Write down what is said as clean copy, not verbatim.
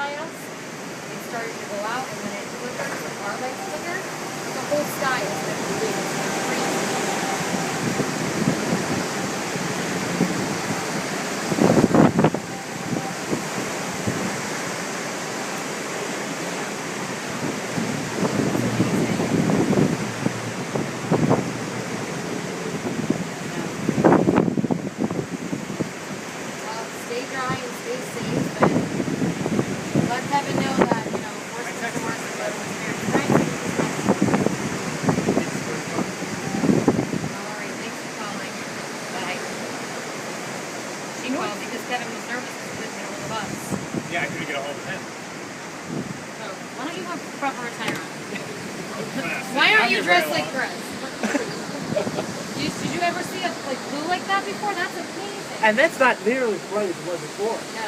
by us, it started to go out, and when it flickered, our lights flickered, the whole sky is like blue. It's crazy. Stay dry and stay safe, and let Kevin know that, you know, worst comes to worst, but when you're trying to do this, all right, thanks for calling. Bye. She called because Kevin was nervous because he didn't get a hold of us. Yeah, I couldn't get a hold of him. So, why don't you have proper attire on? Why aren't you dressed like Chris? Did you ever see a like blue like that before? That's amazing. And that's not nearly as bright as it was before. No.